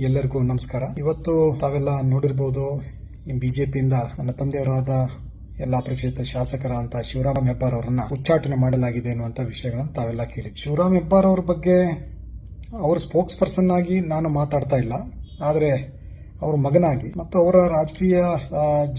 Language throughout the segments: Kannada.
ಎಲ್ಲರಿಗೂ ನಮಸ್ಕಾರ. ಇವತ್ತು ತಾವೆಲ್ಲ ನೋಡಿರಬಹುದು, ಬಿಜೆಪಿಯಿಂದ ನನ್ನ ತಂದೆಯವರಾದ ಎಲ್ಲಾ ಪರಿಚಿತ ಶಾಸಕರ ಅಂತ ಶಿವರಾಮ್ ಹೆಬ್ಬಾರ್ ಅವರನ್ನ ಉಚ್ಚಾಟನೆ ಮಾಡಲಾಗಿದೆ ಎನ್ನುವಂತ ವಿಷಯಗಳನ್ನು ತಾವೆಲ್ಲ ಕೇಳಿ. ಶಿವರಾಮ್ ಹೆಬ್ಬಾರ್ ಅವರ ಬಗ್ಗೆ ಅವರ ಸ್ಪೋಕ್ಸ್ ಪರ್ಸನ್ ಆಗಿ ನಾನು ಮಾತಾಡ್ತಾ ಇಲ್ಲ, ಆದರೆ ಅವರ ಮಗನಾಗಿ ಮತ್ತು ಅವರ ರಾಜಕೀಯ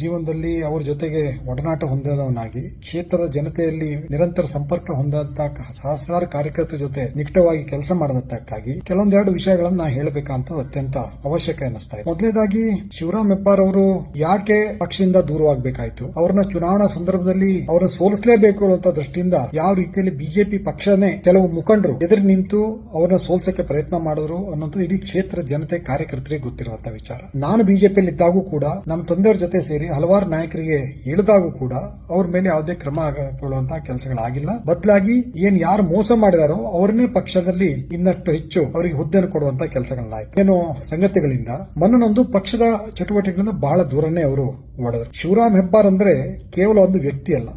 ಜೀವನದಲ್ಲಿ ಅವರ ಜೊತೆಗೆ ಒಡನಾಟ ಹೊಂದಿದವನಾಗಿ ಕ್ಷೇತ್ರದ ಜನತೆಯಲ್ಲಿ ನಿರಂತರ ಸಂಪರ್ಕ ಹೊಂದಂತ ಸಹಸ್ರಾರು ಕಾರ್ಯಕರ್ತರ ಜೊತೆ ನಿಕಟವಾಗಿ ಕೆಲಸ ಮಾಡದಕ್ಕಾಗಿ ಕೆಲವೊಂದೆರಡು ವಿಷಯಗಳನ್ನ ಹೇಳಬೇಕಂತ ಅತ್ಯಂತ ಅವಶ್ಯಕ ಅನ್ನಿಸ್ತಾ ಇದೆ. ಮೊದಲನೇದಾಗಿ ಶಿವರಾಮ್ ಹೆಬ್ಬಾರ್ ಅವರು ಯಾಕೆ ಪಕ್ಷದಿಂದ ದೂರವಾಗಬೇಕಾಯ್ತು, ಅವ್ರನ್ನ ಚುನಾವಣಾ ಸಂದರ್ಭದಲ್ಲಿ ಅವ್ರನ್ನ ಸೋಲಿಸಲೇಬೇಕು ಅನ್ನುವಂತ ದೃಷ್ಟಿಯಿಂದ ಯಾವ ರೀತಿಯಲ್ಲಿ ಬಿಜೆಪಿ ಪಕ್ಷನೇ ಕೆಲವು ಮುಖಂಡರು ಎದುರು ನಿಂತು ಅವ್ರನ್ನ ಸೋಲ್ಸಕ್ಕೆ ಪ್ರಯತ್ನ ಮಾಡಿದ್ರು ಅನ್ನೋದು ಇಡೀ ಕ್ಷೇತ್ರ ಜನತೆ ಕಾರ್ಯಕರ್ತರಿಗೆ ಗೊತ್ತಿರುವಂತಹ ವಿಚಾರ. ನಾನು ಬಿಜೆಪಿಯಲ್ಲಿ ಇದ್ದಾಗೂ ಕೂಡ ನಮ್ಮ ತಂದೆಯವರ ಜೊತೆ ಸೇರಿ ಹಲವಾರು ನಾಯಕರಿಗೆ ಇಳಿದಾಗೂ ಕೂಡ ಅವ್ರ ಮೇಲೆ ಯಾವುದೇ ಕ್ರಮ ಕೊಳ್ಳುವಂತಹ ಕೆಲಸಗಳಾಗಿಲ್ಲ. ಬದಲಾಗಿ ಯಾರು ಮೋಸ ಮಾಡಿದಾರೋ ಅವ್ರನ್ನೇ ಪಕ್ಷದಲ್ಲಿ ಇನ್ನಷ್ಟು ಹೆಚ್ಚು ಅವರಿಗೆ ಹುದ್ದೆಯನ್ನು ಕೊಡುವಂತಹ ಕೆಲಸಗಳಾಯ್ತು. ಏನೋ ಸಂಗತಿಗಳಿಂದ ಮನ್ನೊಂದು ಪಕ್ಷದ ಚಟುವಟಿಕೆಗಳಿಂದ ಬಹಳ ದೂರನೇ ಅವರು ಒಡೆದರು. ಶಿವರಾಮ್ ಹೆಬ್ಬಾರ್ ಅಂದ್ರೆ ಕೇವಲ ಒಂದು ವ್ಯಕ್ತಿ ಅಲ್ಲ,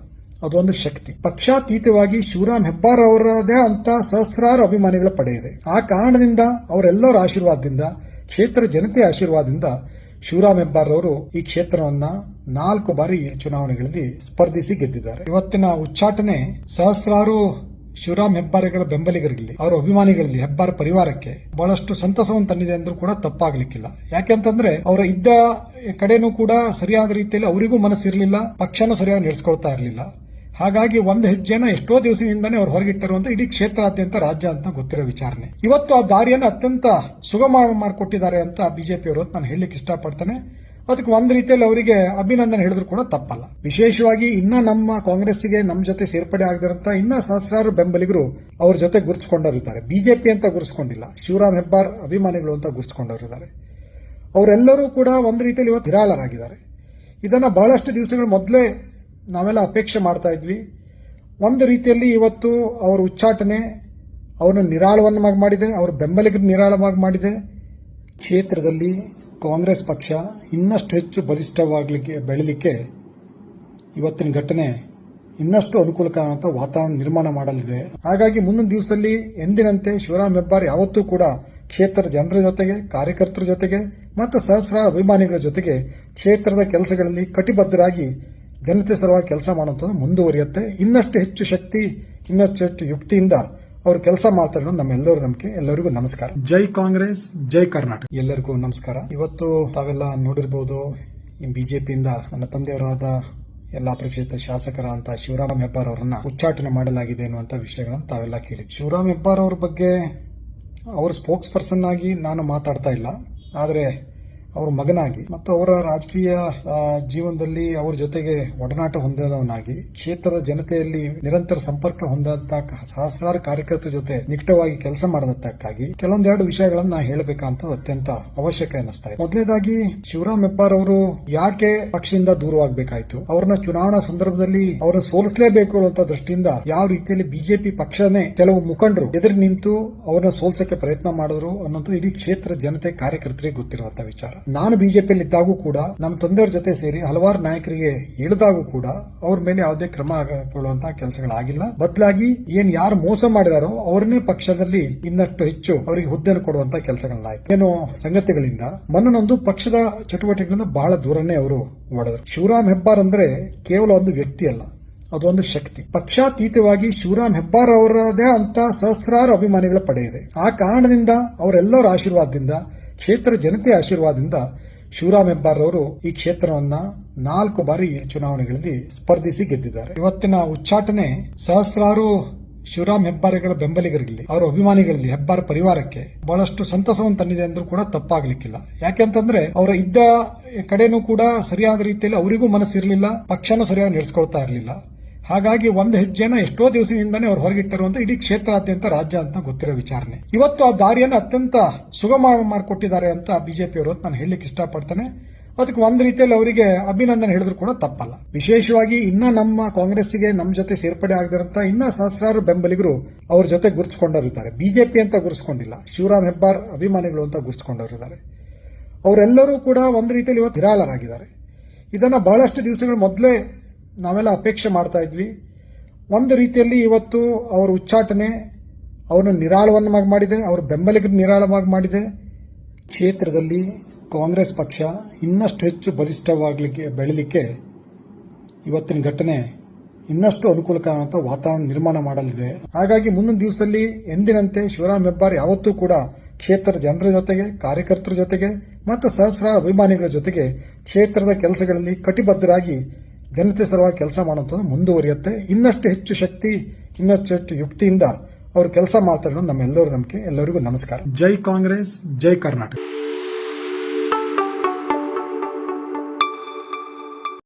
ಅದೊಂದು ಶಕ್ತಿ. ಪಕ್ಷಾತೀತವಾಗಿ ಶಿವರಾಮ್ ಹೆಬ್ಬಾರ್ ಅವರದೇ ಅಂತ ಸಹಸ್ರಾರು ಅಭಿಮಾನಿಗಳ ಪಡೆ ಇದೆ. ಆ ಕಾರಣದಿಂದ ಅವರೆಲ್ಲರ ಆಶೀರ್ವಾದದಿಂದ, ಕ್ಷೇತ್ರ ಜನತೆಯ ಆಶೀರ್ವಾದದಿಂದ ಶಿವರಾಮ್ ಹೆಬ್ಬಾರ್ ಅವರು ಈ ಕ್ಷೇತ್ರವನ್ನ 4 ಬಾರಿ ಚುನಾವಣೆಗಳಲ್ಲಿ ಸ್ಪರ್ಧಿಸಿ ಗೆದ್ದಿದ್ದಾರೆ. ಇವತ್ತಿನ ಉಚ್ಚಾಟನೆ ಸಹಸ್ರಾರು ಶಿವರಾಮ್ ಹೆಬ್ಬಾರಿಗಳ ಬೆಂಬಲಿಗರಲ್ಲಿ, ಅವರ ಅಭಿಮಾನಿಗಳಲ್ಲಿ, ಹೆಬ್ಬಾರ್ ಪರಿವಾರಕ್ಕೆ ಬಹಳಷ್ಟು ಸಂತಸವನ್ನು ತಂದಿದೆ ಅಂದ್ರೂ ಕೂಡ ತಪ್ಪಾಗ್ಲಿಕ್ಕಿಲ್ಲ. ಯಾಕೆಂತಂದ್ರೆ ಅವರ ಇದ್ದ ಕಡೆನೂ ಕೂಡ ಸರಿಯಾದ ರೀತಿಯಲ್ಲಿ ಅವರಿಗೂ ಮನಸ್ಸಿರಲಿಲ್ಲ, ಪಕ್ಷನೂ ಸರಿಯಾಗಿ ನಡೆಸ್ಕೊಳ್ತಾ ಇರಲಿಲ್ಲ. ಹಾಗಾಗಿ ಒಂದು ಹೆಜ್ಜೆನ ಎಷ್ಟೋ ದಿವಸದಿಂದಾನೇ ಅವ್ರು ಹೊರಗಿಟ್ಟರು ಅಂತ ಇಡೀ ಕ್ಷೇತ್ರಾದ್ಯಂತ ರಾಜ್ಯ ಅಂತ ಗೊತ್ತಿರೋ ವಿಚಾರಣೆ. ಇವತ್ತು ಆ ದಾರಿಯನ್ನು ಅತ್ಯಂತ ಸುಗಮ ಮಾಡಿಕೊಟ್ಟಿದ್ದಾರೆ ಅಂತ ಬಿಜೆಪಿಯವರು ನಾನು ಹೇಳಲಿಕ್ಕೆ ಇಷ್ಟಪಡ್ತೇನೆ. ಅದಕ್ಕೆ ಒಂದು ರೀತಿಯಲ್ಲಿ ಅವರಿಗೆ ಅಭಿನಂದನೆ ಹೇಳಿದ್ರು ಕೂಡ ತಪ್ಪಲ್ಲ. ವಿಶೇಷವಾಗಿ ಇನ್ನ ನಮ್ಮ ಕಾಂಗ್ರೆಸ್ಗೆ ನಮ್ಮ ಜೊತೆ ಸೇರ್ಪಡೆ ಆಗದಿರಂತ ಇನ್ನ ಸಹಸ್ರಾರು ಬೆಂಬಲಿಗರು ಅವ್ರ ಜೊತೆ ಗುರುತಿಸಿಕೊಂಡವರಿದ್ದಾರೆ. ಬಿಜೆಪಿ ಅಂತ ಗುರುತಿಸಿಕೊಂಡಿಲ್ಲ, ಶಿವರಾಮ್ ಹೆಬ್ಬಾರ್ ಅಭಿಮಾನಿಗಳು ಅಂತ ಗುರುತಿಸಿಕೊಂಡವರಿದ್ದಾರೆ. ಅವರೆಲ್ಲರೂ ಕೂಡ ಒಂದು ರೀತಿಯಲ್ಲಿ ಇವತ್ತು ನಿರಾಳರಾಗಿದ್ದಾರೆ. ಇದನ್ನ ಬಹಳಷ್ಟು ದಿವಸಗಳ ಮೊದಲೇ ನಾವೆಲ್ಲ ಅಪೇಕ್ಷೆ ಮಾಡ್ತಾ ಇದ್ವಿ. ಒಂದು ರೀತಿಯಲ್ಲಿ ಇವತ್ತು ಅವರ ಉಚ್ಚಾಟನೆ ಅವರನ್ನು ನಿರಾಳವನ್ನಾಗಿ ಮಾಡಿದೆ, ಅವರ ಬೆಂಬಲಿಗರು ನಿರಾಳವಾಗಿ ಮಾಡಿದೆ. ಕ್ಷೇತ್ರದಲ್ಲಿ ಕಾಂಗ್ರೆಸ್ ಪಕ್ಷ ಇನ್ನಷ್ಟು ಹೆಚ್ಚು ಬಲಿಷ್ಠವಾಗಲಿಕ್ಕೆ ಬೆಳಲಿಕ್ಕೆ ಇವತ್ತಿನ ಘಟನೆ ಇನ್ನಷ್ಟು ಅನುಕೂಲಕರ ವಾತಾವರಣ ನಿರ್ಮಾಣ ಮಾಡಲಿದೆ. ಹಾಗಾಗಿ ಮುಂದಿನ ದಿವಸದಲ್ಲಿ ಎಂದಿನಂತೆ ಶಿವರಾಮ್ ಹೆಬ್ಬಾರ್ ಯಾವತ್ತೂ ಕೂಡ ಕ್ಷೇತ್ರದ ಜನರ ಜೊತೆಗೆ, ಕಾರ್ಯಕರ್ತರ ಜೊತೆಗೆ ಮತ್ತು ಸಹಸ್ರಾರು ಅಭಿಮಾನಿಗಳ ಜೊತೆಗೆ ಕ್ಷೇತ್ರದ ಕೆಲಸಗಳಲ್ಲಿ ಕಟಿಬದ್ಧರಾಗಿ ಜನತೆ ಸಲುವಾಗಿ ಕೆಲಸ ಮಾಡುವಂಥದ್ದು ಮುಂದುವರಿಯುತ್ತೆ. ಇನ್ನಷ್ಟು ಹೆಚ್ಚು ಶಕ್ತಿ, ಇನ್ನಷ್ಟು ಹೆಚ್ಚು ಯುಕ್ತಿಯಿಂದ ಅವರು ಕೆಲಸ ಮಾಡ್ತಾರೆ ನಮ್ಮೆಲ್ಲರೂ ನಂಬಿಕೆ. ಎಲ್ಲರಿಗೂ ನಮಸ್ಕಾರ. ಜೈ ಕಾಂಗ್ರೆಸ್, ಜೈ ಕರ್ನಾಟಕ. ಎಲ್ಲರಿಗೂ ನಮಸ್ಕಾರ. ಇವತ್ತು ತಾವೆಲ್ಲ ನೋಡಿರಬಹುದು, ಬಿಜೆಪಿಯಿಂದ ನನ್ನ ತಂದೆಯವರಾದ ಎಲ್ಲಾ ಪರಿಚಿತ ಶಾಸಕರ ಅಂತ ಶಿವರಾಮ್ ಹೆಬ್ಬಾರ್ ಅವರನ್ನ ಉಚ್ಚಾಟನೆ ಮಾಡಲಾಗಿದೆ ಎನ್ನುವಂತ ವಿಷಯಗಳನ್ನು ತಾವೆಲ್ಲ ಕೇಳಿ. ಶಿವರಾಮ್ ಹೆಬ್ಬಾರ್ ಅವರ ಬಗ್ಗೆ ಅವರ ಸ್ಪೋಕ್ಸ್ ಪರ್ಸನ್ ಆಗಿ ನಾನು ಮಾತಾಡ್ತಾ ಇಲ್ಲ, ಆದರೆ ಅವರ ಮಗನಾಗಿ ಮತ್ತು ಅವರ ರಾಜಕೀಯ ಜೀವನದಲ್ಲಿ ಅವರ ಜೊತೆಗೆ ಒಡನಾಟ ಹೊಂದಿದವನಾಗಿ ಕ್ಷೇತ್ರದ ಜನತೆಯಲ್ಲಿ ನಿರಂತರ ಸಂಪರ್ಕ ಹೊಂದಂತ ಸಹಸ್ರಾರು ಕಾರ್ಯಕರ್ತರ ಜೊತೆ ನಿಕಟವಾಗಿ ಕೆಲಸ ಮಾಡದಕ್ಕಾಗಿ ಕೆಲವೊಂದೆರಡು ವಿಷಯಗಳನ್ನ ಹೇಳಬೇಕಂತ ಅತ್ಯಂತ ಅವಶ್ಯಕ ಅನ್ನಿಸ್ತಾ ಇದೆ. ಮೊದಲನೇದಾಗಿ ಶಿವರಾಮ್ ಹೆಬ್ಬಾರ್ ಅವರು ಯಾಕೆ ಪಕ್ಷದಿಂದ ದೂರವಾಗಬೇಕಾಯ್ತು, ಅವ್ರನ್ನ ಚುನಾವಣಾ ಸಂದರ್ಭದಲ್ಲಿ ಅವ್ರನ್ನ ಸೋಲಿಸಲೇಬೇಕು ಅನ್ನುವಂತ ದೃಷ್ಟಿಯಿಂದ ಯಾವ ರೀತಿಯಲ್ಲಿ ಬಿಜೆಪಿ ಪಕ್ಷನೇ ಕೆಲವು ಮುಖಂಡರು ಎದುರು ನಿಂತು ಅವ್ರನ್ನ ಸೋಲ್ಸಕ್ಕೆ ಪ್ರಯತ್ನ ಮಾಡಿದ್ರು ಅನ್ನೋದು ಇಡೀ ಕ್ಷೇತ್ರ ಜನತೆ ಕಾರ್ಯಕರ್ತರಿಗೆ ಗೊತ್ತಿರುವಂತಹ ವಿಚಾರ. ನಾನು ಬಿಜೆಪಿಯಲ್ಲಿ ಇದ್ದಾಗೂ ಕೂಡ ನಮ್ಮ ತಂದೆಯವರ ಜೊತೆ ಸೇರಿ ಹಲವಾರು ನಾಯಕರಿಗೆ ಇಳಿದಾಗೂ ಕೂಡ ಅವ್ರ ಮೇಲೆ ಯಾವುದೇ ಕ್ರಮ ಕೊಳ್ಳುವಂತಹ ಕೆಲಸಗಳಾಗಿಲ್ಲ. ಬದಲಾಗಿ ಯಾರು ಮೋಸ ಮಾಡಿದಾರೋ ಅವ್ರನ್ನೇ ಪಕ್ಷದಲ್ಲಿ ಇನ್ನಷ್ಟು ಹೆಚ್ಚು ಅವರಿಗೆ ಹುದ್ದೆಯನ್ನು ಕೊಡುವಂತಹ ಕೆಲಸಗಳಾಯ್ತು. ಏನೋ ಸಂಗತಿಗಳಿಂದ ಮನ್ನೊಂದು ಪಕ್ಷದ ಚಟುವಟಿಕೆಗಳಿಂದ ಬಹಳ ದೂರನೇ ಅವರು ಒಡೆದರು. ಶಿವರಾಮ್ ಹೆಬ್ಬಾರ್ ಅಂದ್ರೆ ಕೇವಲ ಒಂದು ವ್ಯಕ್ತಿ ಅಲ್ಲ, ಅದೊಂದು ಶಕ್ತಿ. ಪಕ್ಷಾತೀತವಾಗಿ ಶಿವರಾಮ್ ಹೆಬ್ಬಾರ್ ಅವರದೇ ಅಂತ ಸಹಸ್ರಾರು ಅಭಿಮಾನಿಗಳ ಪಡೆ ಇದೆ. ಆ ಕಾರಣದಿಂದ ಅವರೆಲ್ಲರ ಆಶೀರ್ವಾದದಿಂದ, ಕ್ಷೇತ್ರ ಜನತೆಯ ಆಶೀರ್ವಾದದಿಂದ ಶಿವರಾಮ್ ಹೆಬ್ಬಾರ್ ಅವರು ಈ ಕ್ಷೇತ್ರವನ್ನ 4 ಬಾರಿ ಚುನಾವಣೆಗಳಲ್ಲಿ ಸ್ಪರ್ಧಿಸಿ ಗೆದ್ದಿದ್ದಾರೆ. ಇವತ್ತಿನ ಉಚ್ಚಾಟನೆ ಸಹಸ್ರಾರು ಶಿವರಾಮ್ ಹೆಬ್ಬಾರಿಗಳ ಬೆಂಬಲಿಗರಲ್ಲಿ, ಅವರ ಅಭಿಮಾನಿಗಳಲ್ಲಿ, ಹೆಬ್ಬಾರ್ ಪರಿವಾರಕ್ಕೆ ಬಹಳಷ್ಟು ಸಂತಸವನ್ನು ತಂದಿದೆ ಅಂದ್ರೂ ಕೂಡ ತಪ್ಪಾಗ್ಲಿಕ್ಕಿಲ್ಲ. ಯಾಕೆಂತಂದ್ರೆ ಅವರ ಇದ್ದ ಕಡೆನೂ ಕೂಡ ಸರಿಯಾದ ರೀತಿಯಲ್ಲಿ ಅವರಿಗೂ ಮನಸ್ಸಿರಲಿಲ್ಲ, ಪಕ್ಷನೂ ಸರಿಯಾಗಿ ನಡೆಸ್ಕೊಳ್ತಾ ಇರಲಿಲ್ಲ. ಹಾಗಾಗಿ ಒಂದು ಹೆಜ್ಜೆನ ಎಷ್ಟೋ ದಿವಸದಿಂದಾನೇ ಅವ್ರು ಹೊರಗಿಟ್ಟರು ಅಂತ ಇಡೀ ಕ್ಷೇತ್ರಾದ್ಯಂತ ರಾಜ್ಯ ಅಂತ ಗೊತ್ತಿರೋ ವಿಚಾರಣೆ. ಇವತ್ತು ಆ ದಾರಿಯನ್ನು ಅತ್ಯಂತ ಸುಗಮ ಮಾಡಿಕೊಟ್ಟಿದ್ದಾರೆ ಅಂತ ಬಿಜೆಪಿಯವರು ನಾನು ಹೇಳಲಿಕ್ಕೆ ಇಷ್ಟಪಡ್ತೇನೆ. ಅದಕ್ಕೆ ಒಂದು ರೀತಿಯಲ್ಲಿ ಅವರಿಗೆ ಅಭಿನಂದನೆ ಹೇಳಿದ್ರು ಕೂಡ ತಪ್ಪಲ್ಲ. ವಿಶೇಷವಾಗಿ ಇನ್ನ ನಮ್ಮ ಕಾಂಗ್ರೆಸ್ಗೆ ನಮ್ಮ ಜೊತೆ ಸೇರ್ಪಡೆ ಆಗದಿರಂತ ಇನ್ನ ಸಹಸ್ರಾರು ಬೆಂಬಲಿಗರು ಅವ್ರ ಜೊತೆ ಗುರುತಿಸಿಕೊಂಡವರಿದ್ದಾರೆ. ಬಿಜೆಪಿ ಅಂತ ಗುರುತಿಸಿಕೊಂಡಿಲ್ಲ, ಶಿವರಾಮ್ ಹೆಬ್ಬಾರ್ ಅಭಿಮಾನಿಗಳು ಅಂತ ಗುರುತಿಸಿಕೊಂಡವರಿದ್ದಾರೆ. ಅವರೆಲ್ಲರೂ ಕೂಡ ಒಂದು ರೀತಿಯಲ್ಲಿ ಇವತ್ತು ನಿರಾಳರಾಗಿದ್ದಾರೆ. ಇದನ್ನ ಬಹಳಷ್ಟು ದಿವಸಗಳ ಮೊದಲೇ ನಾವೆಲ್ಲ ಅಪೇಕ್ಷೆ ಮಾಡ್ತಾ ಇದ್ವಿ. ಒಂದು ರೀತಿಯಲ್ಲಿ ಇವತ್ತು ಅವರ ಉಚ್ಚಾಟನೆ ಅವರನ್ನು ನಿರಾಳವನ್ನಾಗಿ ಮಾಡಿದೆ, ಅವರ ಬೆಂಬಲಿಗರು ನಿರಾಳವಾಗಿ ಮಾಡಿದೆ. ಕ್ಷೇತ್ರದಲ್ಲಿ ಕಾಂಗ್ರೆಸ್ ಪಕ್ಷ ಇನ್ನಷ್ಟು ಹೆಚ್ಚು ಬೆಳೀಲಿಕ್ಕೆ ಇವತ್ತಿನ ಘಟನೆ ಇನ್ನಷ್ಟು ಅನುಕೂಲಕರವಾದ ವಾತಾವರಣ ನಿರ್ಮಾಣ ಮಾಡಲಿದೆ. ಹಾಗಾಗಿ ಮುಂದಿನ ದಿವಸದಲ್ಲಿ ಎಂದಿನಂತೆ ಶಿವರಾಮ್ ಹೆಬ್ಬಾರ್ ಯಾವತ್ತೂ ಕೂಡ ಕ್ಷೇತ್ರದ ಜನರ ಜೊತೆಗೆ, ಕಾರ್ಯಕರ್ತರ ಜೊತೆಗೆ ಮತ್ತು ಸಹಸ್ರಾರು ಅಭಿಮಾನಿಗಳ ಜೊತೆಗೆ ಕ್ಷೇತ್ರದ ಕೆಲಸಗಳಲ್ಲಿ ಕಟಿಬದ್ಧರಾಗಿ ಜನತೆ ಸಲುವಾಗಿ ಕೆಲಸ ಮಾಡುವಂಥದ್ದು ಮುಂದುವರಿಯುತ್ತೆ. ಇನ್ನಷ್ಟು ಹೆಚ್ಚು ಶಕ್ತಿ, ಇನ್ನಷ್ಟು ಹೆಚ್ಚು ಯುಕ್ತಿಯಿಂದ ಅವರು ಕೆಲಸ ಮಾಡ್ತಾರೆ ಅನ್ನೋದು ನಮ್ಮೆಲ್ಲರೂ ನಂಬಿಕೆ. ಎಲ್ಲರಿಗೂ ನಮಸ್ಕಾರ. ಜೈ ಕಾಂಗ್ರೆಸ್, ಜೈ ಕರ್ನಾಟಕ.